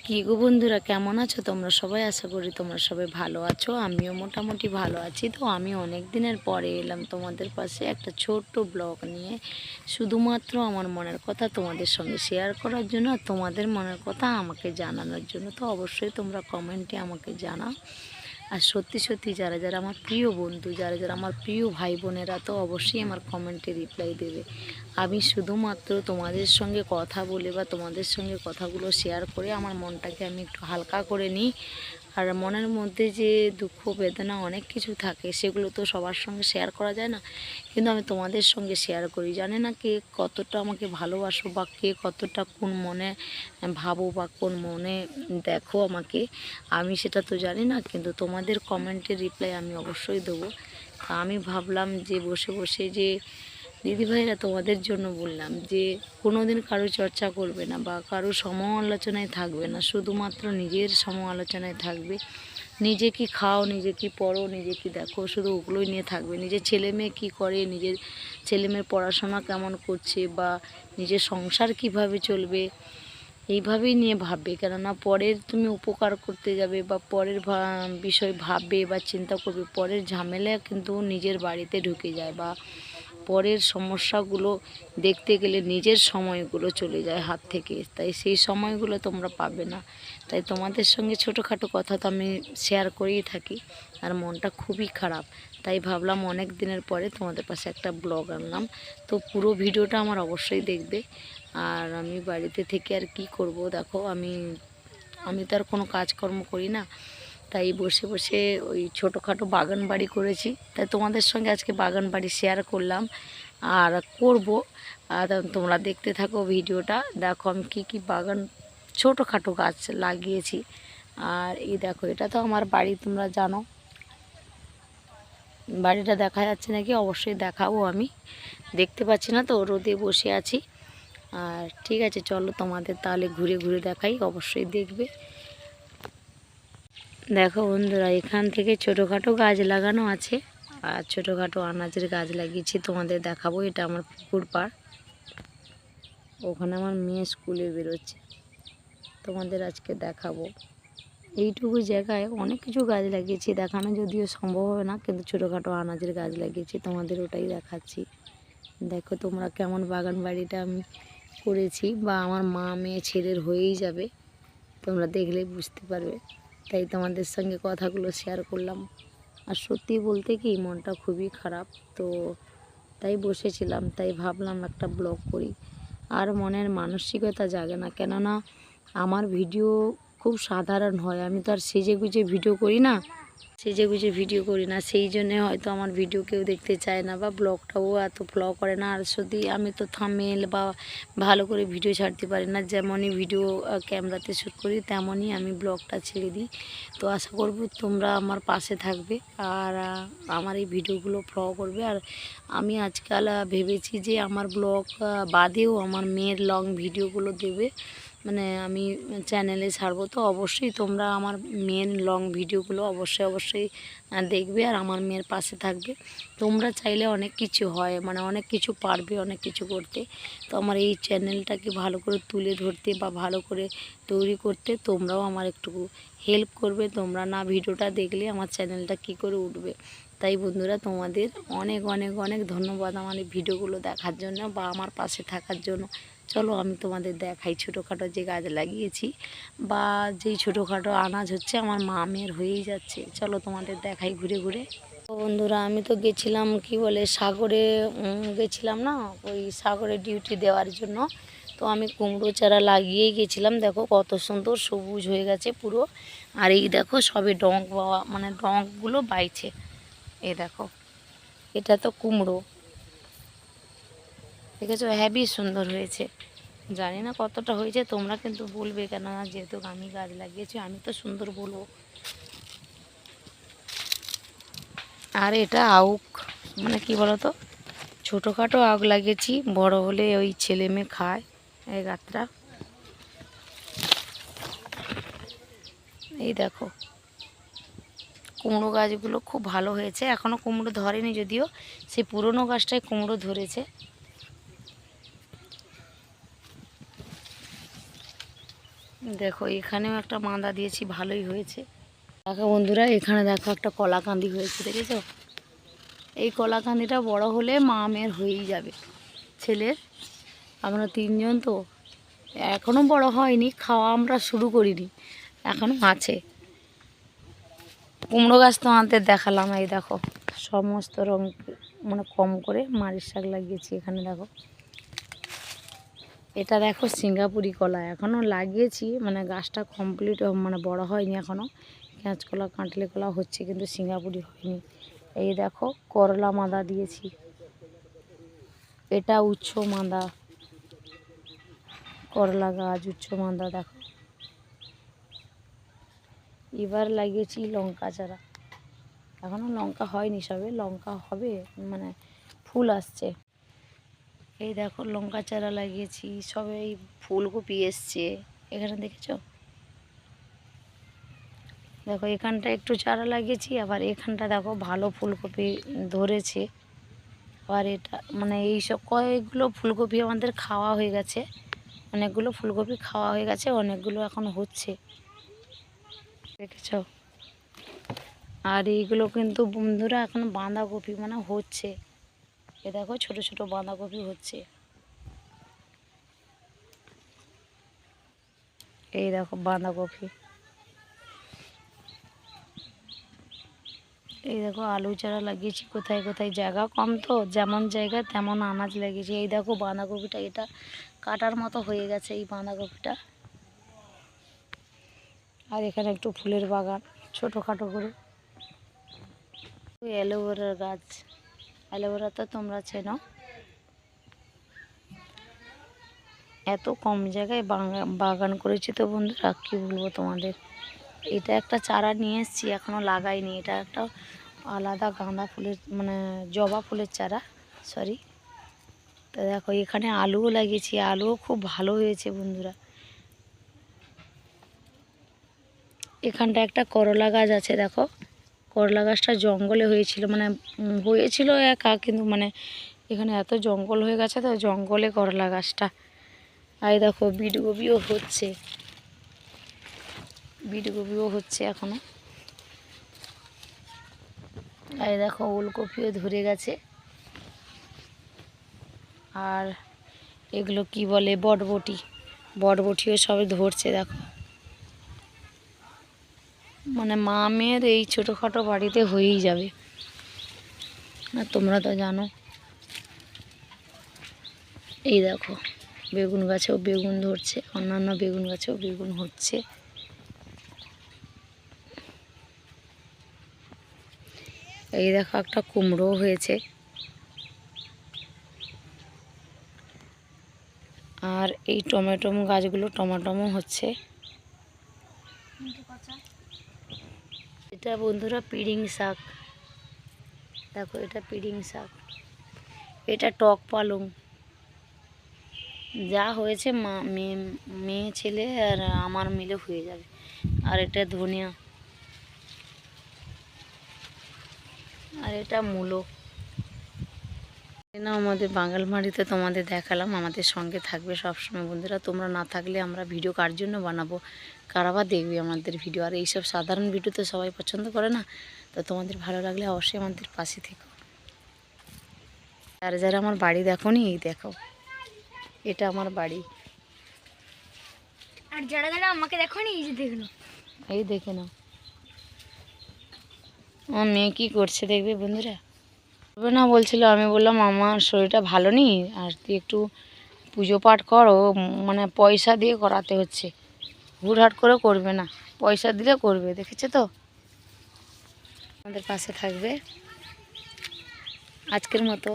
কি গো বন্ধুরা, কেমন আছো তোমরা সবাই? আশা করি তোমরা সবাই ভালো আছো। আমিও মোটামুটি ভালো আছি। তো আমি অনেক দিনের পরে এলাম তোমাদের পাশে একটা ছোট্ট ব্লগ নিয়ে, শুধুমাত্র আমার মনের কথা তোমাদের সঙ্গে শেয়ার করার জন্য, আর তোমাদের মনের কথা আমাকে জানানোর জন্য। তো অবশ্যই তোমরা কমেন্টে আমাকে জানাও। আর সত্যি সত্যি যারা যারা আমার প্রিয় বন্ধু, যারা যারা আমার প্রিয় ভাই বোনেরা, তো অবশ্যই আমার কমেন্টে রিপ্লাই দেবে। আমি শুধুমাত্র তোমাদের সঙ্গে কথা বলে বা তোমাদের সঙ্গে কথাগুলো শেয়ার করে আমার মনটাকে আমি একটু হালকা করে নিই। আর মনের মধ্যে যে দুঃখ বেদনা অনেক কিছু থাকে, সেগুলো তো সবার সঙ্গে শেয়ার করা যায় না, কিন্তু আমি তোমাদের সঙ্গে শেয়ার করি। জানি না কে কতটা আমাকে ভালোবাসো, বা কে কতটা কোন মনে ভাবো, বা কোন মনে দেখো আমাকে, আমি সেটা তো জানি না, কিন্তু তোমাদের কমেন্টের রিপ্লাই আমি অবশ্যই দেবো। তা আমি ভাবলাম যে বসে বসে যে দিদিভাইরা, তোমাদের জন্য বললাম যে কোনো দিন কারো চর্চা করবে না বা কারো সমালোচনায় থাকবে না, শুধুমাত্র নিজের সমালোচনায় থাকবে। নিজে কি খাও, নিজে কি পড়ো, নিজে কি দেখো, শুধু ওগুলোই নিয়ে থাকবে। নিজের ছেলে মেয়ে কী করে, নিজের ছেলে মেয়ের পড়াশোনা কেমন করছে, বা নিজের সংসার কিভাবে চলবে, এইভাবেই নিয়ে ভাববে। কেননা পরের তুমি উপকার করতে যাবে বা পরের বিষয় ভাববে বা চিন্তা করবে, পরের ঝামেলা কিন্তু নিজের বাড়িতে ঢুকে যায়, বা পরের সমস্যাগুলো দেখতে গেলে নিজের সময়গুলো চলে যায় হাত থেকে। তাই সেই সময়গুলো তোমরা পাবে না। তাই তোমাদের সঙ্গে ছোটোখাটো কথা তো আমি শেয়ার করেই থাকি, আর মনটা খুবই খারাপ। তাই ভাবলাম অনেক দিনের পরে তোমাদের পাশে একটা ব্লগ আনলাম। তো পুরো ভিডিওটা আমার অবশ্যই দেখবে। আর আমি বাড়িতে থেকে আর কি করব, দেখো আমি আমি তো আর কোনো কাজকর্ম করি না, তাই বসে বসে ওই ছোটোখাটো বাগান বাড়ি করেছি। তাই তোমাদের সঙ্গে আজকে বাগান বাড়ি শেয়ার করলাম আর করব। আর তোমরা দেখতে থাকো ভিডিওটা। দেখো আমি কি কি বাগান ছোটোখাটো গাছ লাগিয়েছি। আর এই দেখো, এটা তো আমার বাড়ি, তোমরা জানো। বাড়িটা দেখা যাচ্ছে নাকি? অবশ্যই দেখাবো। আমি দেখতে পাচ্ছি না তো, রোদে বসে আছি। আর ঠিক আছে, চলো তোমাদের তাহলে ঘুরে ঘুরে দেখাই, অবশ্যই দেখবে। দেখো বন্ধুরা, এখান থেকে ছোটোখাটো গাছ লাগানো আছে, আর ছোটোখাটো আনাজের গাছ লাগিয়েছি, তোমাদের দেখাবো। এটা আমার পুকুর পাড়, ওখানে আমার মেয়ে স্কুলে বেরোচ্ছে, তোমাদের আজকে দেখাবো। এইটুকু জায়গায় অনেক কিছু গাছ লাগিয়েছি, দেখানো যদিও সম্ভব হবে না, কিন্তু ছোটোখাটো আনাজের গাছ লাগিয়েছি, তোমাদের ওটাই দেখাচ্ছি। দেখো তোমরা কেমন বাগান বাড়িটা আমি করেছি, বা আমার মা মেয়ে ছেলের হয়েই যাবে, তোমরা দেখলেই বুঝতে পারবে। তাই তোমাদের সঙ্গে কথাগুলো শেয়ার করলাম। আর সত্যি বলতে কি, মনটা খুবই খারাপ। তো তাই বসেছিলাম, তাই ভাবলাম একটা ব্লগ করি। আর মনের মানসিকতা জাগে না, কেননা আমার ভিডিও খুব সাধারণ হয়। আমি তো আর সেজে গুজে ভিডিও করি না, সেই জন্যে হয়তো আমার ভিডিও কেউ দেখতে চায় না, বা ব্লগটাও এত ফলো করে না। আর যদি আমি তো থাম্বনেল বা ভালো করে ভিডিও ছাড়তে পারি না, যেমনই ভিডিও ক্যামেরাতে শ্যুট করি তেমনই আমি ব্লগটা ছেড়ে দিই। তো আশা করব তোমরা আমার পাশে থাকবে, আর আমার এই ভিডিওগুলো ফলো করবে। আর আমি আজকাল ভেবেছি যে আমার ব্লগ বাদেও আমার মেয়ের লং ভিডিওগুলো দেবে, মানে আমি চ্যানেলে ছাড়বো। তো অবশ্যই তোমরা আমার মেন লং ভিডিওগুলো অবশ্যই দেখবে, আর আমার মেয়ের পাশে থাকবে। তোমরা চাইলে অনেক কিছু হয়, মানে অনেক কিছু পারবে, অনেক কিছু করতে। তো আমার এই চ্যানেলটাকে ভালো করে তুলে ধরতে বা ভালো করে তৈরি করতে তোমরাও আমার একটু হেল্প করবে। তোমরা না ভিডিওটা দেখলে আমার চ্যানেলটা কি করে উঠবে। তাই বন্ধুরা, তোমাদের অনেক অনেক অনেক ধন্যবাদ আমার এই ভিডিওগুলো দেখার জন্য বা আমার পাশে থাকার জন্য। চলো আমি তোমাদের দেখাই ছোটোখাটো যে গাছ লাগিয়েছি, বা যেই ছোটোখাটো আনাজ হচ্ছে, আমার মা মেয়ের হয়েই যাচ্ছে। চলো তোমাদের দেখাই ঘুরে ঘুরে। তো বন্ধুরা, আমি তো গেছিলাম কি বলে সাগরে, গেছিলাম না, ওই সাগরে ডিউটি দেওয়ার জন্য। তো আমি কুমড়ো চারা লাগিয়েই গেছিলাম। দেখো কত সুন্দর সবুজ হয়ে গেছে পুরো। আর এই দেখো সবে ডঁক বাওয়া, মানে ডঁকগুলো বাইছে। এই দেখো, এটা তো কুমড়ো, দেখেছো হেবি সুন্দর হয়েছে। জানি না কতটা হয়েছে, তোমরা কিন্তু বলবে, কেননা যেহেতু আমি গাছ লাগিয়েছি আমি তো সুন্দর বলবো। আর এটা আউক, মানে কি বলতো, ছোটোখাটো আউক লাগিয়েছি, বড় হলে ওই ছেলে মেয়ে খায় এই গাছটা। এই দেখো কুমড়ো গাছগুলো খুব ভালো হয়েছে, এখনও কুমড়ো ধরেনি, যদিও সেই পুরনো গাছটায় কুমড়ো ধরেছে। দেখো এখানেও একটা মাদা দিয়েছি, ভালোই হয়েছে। দেখো বন্ধুরা, এখানে দেখো একটা কলাকান্দি হয়েছে, দেখেছো? এই কলাকান্দিটা বড় হলে মা মেয়ের হয়েই যাবে ছেলের। আমরা 3 জন তো, এখনও বড় হয়নি, খাওয়া আমরা শুরু করিনি, এখনও আছে। কুমড়ো গাছ তো আমাদের দেখালাম, এই দেখো সমস্ত রং মানে কম করে মারির শাক লাগিয়েছি এখানে। দেখো এটা দেখো সিঙ্গাপুরি কলা, এখনও লাগিয়েছি, মানে গাছটা কমপ্লিট মানে বড় হয়নি এখনও। কাঁচকলা কাঁঠালি কলা হচ্ছে, কিন্তু সিঙ্গাপুরি হয়নি। এই দেখো করলা মাদা দিয়েছি, এটা উচ্চ মাদা, করলা গাছ উচ্চ মাদা। দেখো এবার লাগিয়েছি লঙ্কা চারা, এখনও লঙ্কা হয়নি, সবে লঙ্কা হবে, মানে ফুল আসছে। এই দেখো লঙ্কা চারা লাগিয়েছি, সবে এই ফুলকপি এসছে এখানে, দেখেছো? দেখো এখানটা একটু চারা লাগিয়েছি, আবার এখানটা দেখো ভালো ফুলকপি ধরেছে। আর এটা মানে এইসব কয়েকগুলো ফুলকপি আমাদের খাওয়া হয়ে গেছে, অনেকগুলো ফুলকপি খাওয়া হয়ে গেছে, অনেকগুলো এখন হচ্ছে, দেখেছো? আর এইগুলো কিন্তু বন্ধুরা এখন বাঁধাকপি মানে হচ্ছে, এ দেখো ছোট ছোট বাঁধাকপি হচ্ছে। এই দেখো বাঁধাকপি, এই দেখো আলু চারা লাগিয়েছি কোথায় কোথায়, জায়গা কম তো, যেমন জায়গা তেমন আনাজ লাগিয়েছি। এই দেখো বাঁধাকপিটা, এটা কাটার মতো হয়ে গেছে এই বাঁধাকপিটা। আর এখানে একটু ফুলের বাগান ছোটোখাটো করে। অ্যালোভেরার গাছ, অ্যালোভেরা তো তোমরা চেনো। এত কম জায়গায় বাগান করেছি তো বন্ধুরা, কী বলবো তোমাদের। এটা একটা চারা নিয়ে এসেছি, এখনও লাগাইনি, এটা একটা আলাদা গাঁদা ফুলের মানে জবা ফুলের চারা, সরি। তো দেখো এখানে আলুও লাগিয়েছি, আলুও খুব ভালো হয়েছে বন্ধুরা। এখানটা একটা করলা গাছ আছে, দেখো করলা গাছটা জঙ্গলে হয়েছিল, মানে হয়েছিল একা, কিন্তু মানে এখানে এত জঙ্গল হয়ে গেছে তো, জঙ্গলে করলা গাছটা। আর দেখো বিটকপিও হচ্ছে, বিটকপিও হচ্ছে এখনো। এই দেখো ওলকপিও ধরে গেছে। আর এগুলো কি বলে, বটবটি, বটবটিও সবে ধরছে। দেখো মানে মা মেয়ের এই ছোটোখাটো বাড়িতে হয়েই যাবে, আর তোমরা তো জানো। এই দেখো বেগুন গাছেও বেগুন ধরছে, অন্যান্য বেগুন গাছেও বেগুন হচ্ছে। এই দেখো একটা কুমড়ো হয়েছে। আর এই টমেটো গাছগুলো টমেটোমও হচ্ছে। এটা বন্ধুরা পিড়িং শাক, দেখো এটা পিড়িং শাক, এটা টক পালং। যা হয়েছে মা মেয়ে ছেলে আর আমার মিলে হয়ে যাবে। আর এটা ধনিয়া, আর এটা মূলো। না আমাদের বাঙাল বাড়িতে তোমাদের দেখালাম, আমাদের সঙ্গে থাকবে সবসময় বন্ধুরা। তোমরা না থাকলে আমরা ভিডিও কার জন্য বানাবো, কারা বা দেখবে আমাদের ভিডিও। আর এইসব সাধারণ ভিডিও তো সবাই পছন্দ করে না, তো তোমাদের ভালো লাগলে অবশ্যই আমাদের পাশে থেকো। আর যারা আমার বাড়ি দেখো নি, এই দেখো এটা আমার বাড়ি। আর যারা যারা আমাকে দেখো নি, এই যে দেখলো, এই দেখে নাও আমার মেয়ে কী করছে দেখবে বন্ধুরা। না বলছিল, আমি বললাম আমার শরীরটা ভালো নেই, আর তুই একটু পুজো পাঠ করো, মানে পয়সা দিয়ে করাতে হচ্ছে, হুটহাট করে করবে না, পয়সা দিলে করবে, দেখেছে তো। আমাদের পাশে থাকবে। আজকের মতো